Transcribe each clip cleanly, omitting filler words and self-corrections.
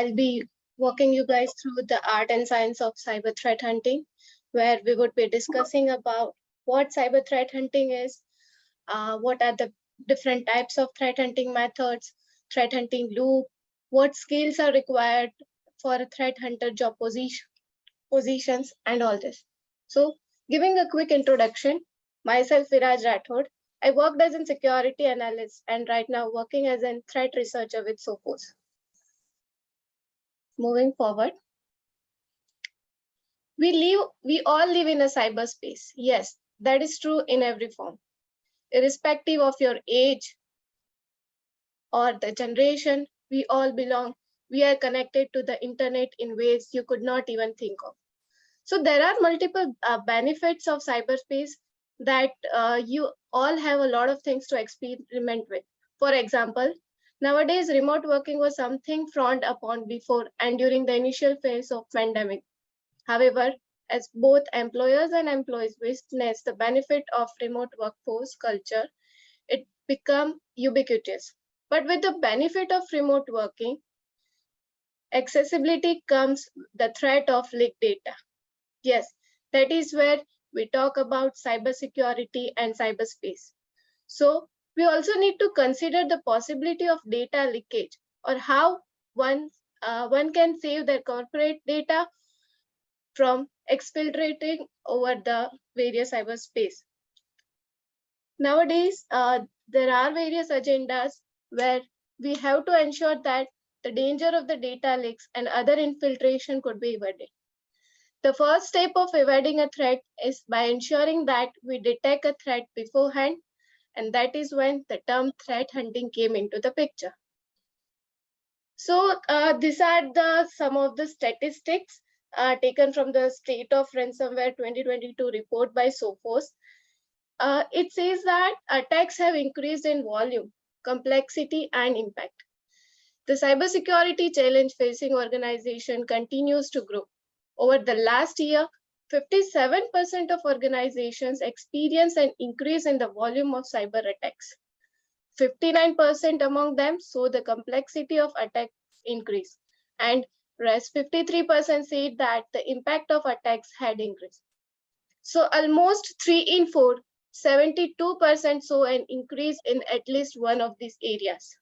I'll be walking you guys through the art and science of cyber threat hunting, where we would be discussing about what cyber threat hunting is, what are the different types of threat hunting methods, threat hunting loop, what skills are required for a threat hunter job positions, and all this. So, giving a quick introduction, myself Viraj Rathod. I worked as a security analyst and right now working as a threat researcher with Sophos. Moving forward, we all live in a cyberspace. Yes, that is true in every form. Irrespective of your age or the generation, we all belong. We are connected to the internet in ways you could not even think of. So there are multiple benefits of cyberspace that you all have a lot of things to experiment with. For example, nowadays remote working was something frowned upon before and during the initial phase of pandemic. However, as both employers and employees witness the benefit of remote workforce culture, it become ubiquitous. But with the benefit of remote working, accessibility comes the threat of leaked data. Yes, that is where we talk about cybersecurity and cyberspace. So we also need to consider the possibility of data leakage or how one can save their corporate data from exfiltrating over the various cyberspace. Nowadays, there are various agendas where we have to ensure that the danger of the data leaks and other infiltration could be avoided. The first step of evading a threat is by ensuring that we detect a threat beforehand, and that is when the term threat hunting came into the picture. So these are some of the statistics taken from the State of Ransomware 2022 report by Sophos. It says that attacks have increased in volume, complexity, and impact. The cybersecurity challenge facing organization continues to grow. Over the last year, 57% of organizations experience an increase in the volume of cyber attacks. 59% among them saw the complexity of attacks increase, and rest 53% said that the impact of attacks had increased. So almost 3 in 4, 72% saw an increase in at least one of these areas.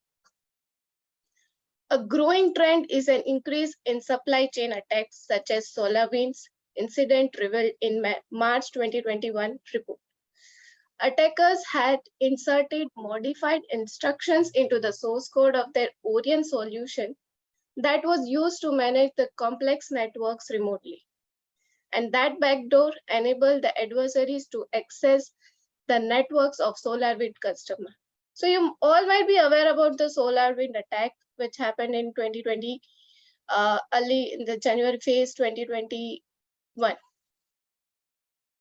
A growing trend is an increase in supply chain attacks such as SolarWinds incident revealed in March 2021 report. Attackers had inserted modified instructions into the source code of their Orion solution that was used to manage the complex networks remotely. And that backdoor enabled the adversaries to access the networks of SolarWinds customers. So you all might be aware about the SolarWinds attack, which happened in 2020, early in the January phase 2021.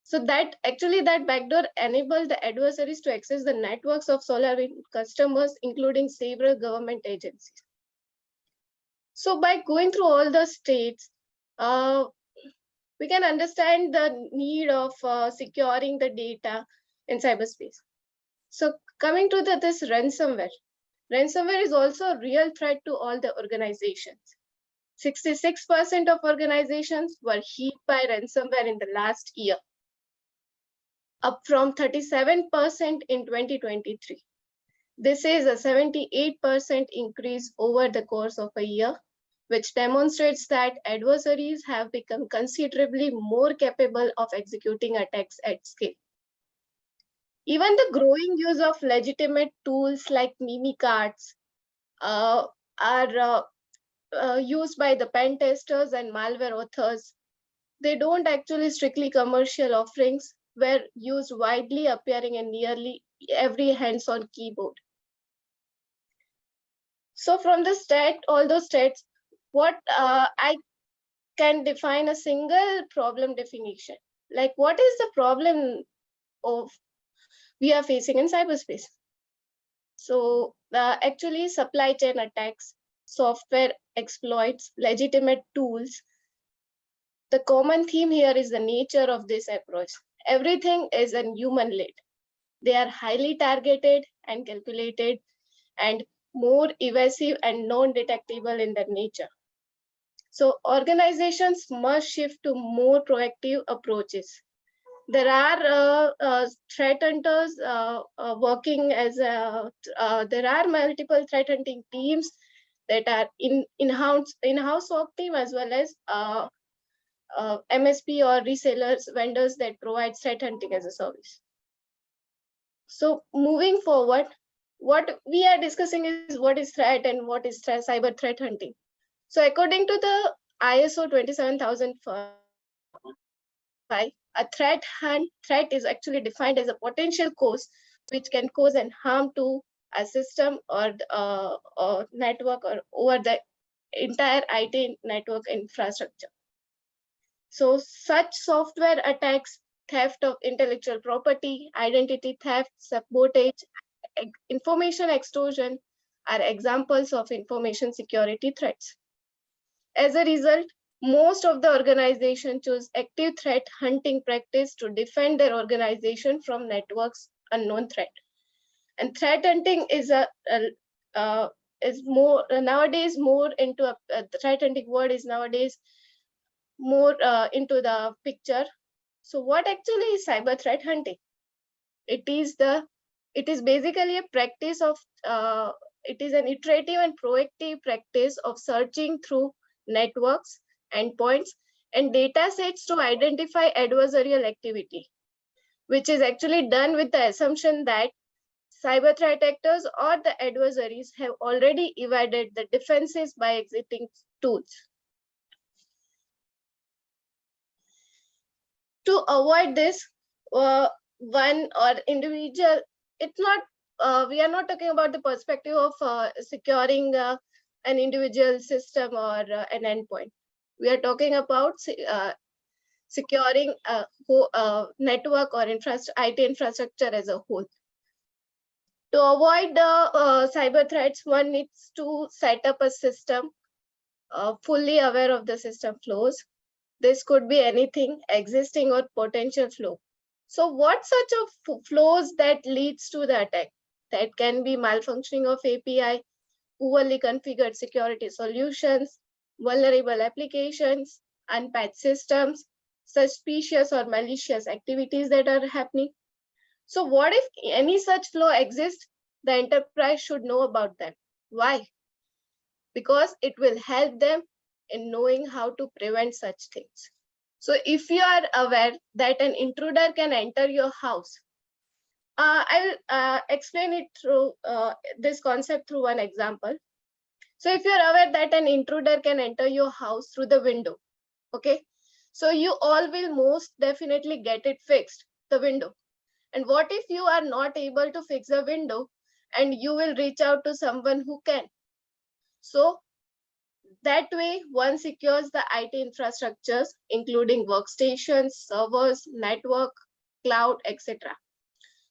So that backdoor enabled the adversaries to access the networks of SolarWinds customers, including several government agencies. So by going through all the states, we can understand the need of securing the data in cyberspace. So coming to this ransomware. Ransomware is also a real threat to all the organizations. 66% of organizations were hit by ransomware in the last year, up from 37% in 2023. This is a 78% increase over the course of a year, which demonstrates that adversaries have become considerably more capable of executing attacks at scale. Even the growing use of legitimate tools like mimicards are used by the pen testers and malware authors. They don't actually strictly commercial offerings were used widely appearing in nearly every hands-on keyboard. So from all those stats, what I can define a single problem definition. Like what is the problem of we are facing in cyberspace? So actually supply chain attacks, software exploits, legitimate tools. The common theme here is the nature of this approach. Everything is human-led. They are highly targeted and calculated and more evasive and non-detectable in their nature. So organizations must shift to more proactive approaches. There are threat hunters working as there are multiple threat hunting teams that are in-house work team, as well as MSP or resellers, vendors that provide threat hunting as a service. So moving forward, what we are discussing is what is threat and what is cyber threat hunting. So according to the ISO 27005, a threat is actually defined as a potential cause which can cause an harm to a system or network or over the entire IT network infrastructure. So such software attacks, theft of intellectual property, identity theft, sabotage, information extortion are examples of information security threats. As a result, most of the organizations choose active threat hunting practice to defend their organization from networks unknown threat. And threat hunting is is more nowadays more into the threat hunting word is nowadays more into the picture. So what actually is cyber threat hunting? It is basically a practice of it is an iterative and proactive practice of searching through networks, endpoints, and data sets to identify adversarial activity, which is actually done with the assumption that cyber threat actors or the adversaries have already evaded the defenses by exiting tools. To avoid this, one or individual, it's not, we are not talking about the perspective of securing an individual system or an endpoint. We are talking about securing a network or IT infrastructure as a whole. To avoid the cyber threats, one needs to set up a system fully aware of the system flows. This could be anything, existing or potential flow. So what such of flows that leads to the attack? That can be malfunctioning of API, poorly configured security solutions, vulnerable applications, unpatched systems, suspicious or malicious activities that are happening. So what if any such flow exists? The enterprise should know about them. Why? Because it will help them in knowing how to prevent such things. So if you are aware that an intruder can enter your house, I will explain it through this concept through one example. So if you're aware that an intruder can enter your house through the window, okay? So you all will most definitely get it fixed, the window. And what if you are not able to fix the window and you will reach out to someone who can? So that way, one secures the IT infrastructures, including workstations, servers, network, cloud, etc.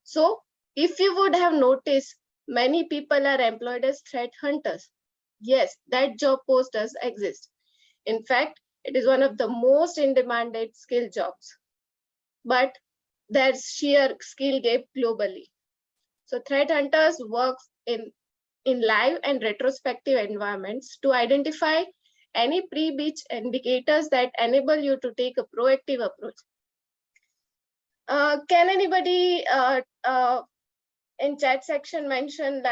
So if you would have noticed, many people are employed as threat hunters. Yes, that job post does exist. In fact, it is one of the most in-demanded skill jobs. But there's sheer skill gap globally. So threat hunters work in live and retrospective environments to identify any pre-breach indicators that enable you to take a proactive approach. Can anybody in chat section mention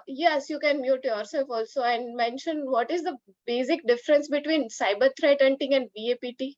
yes, you can mute yourself also and mention what is the basic difference between cyber threat hunting and VAPT?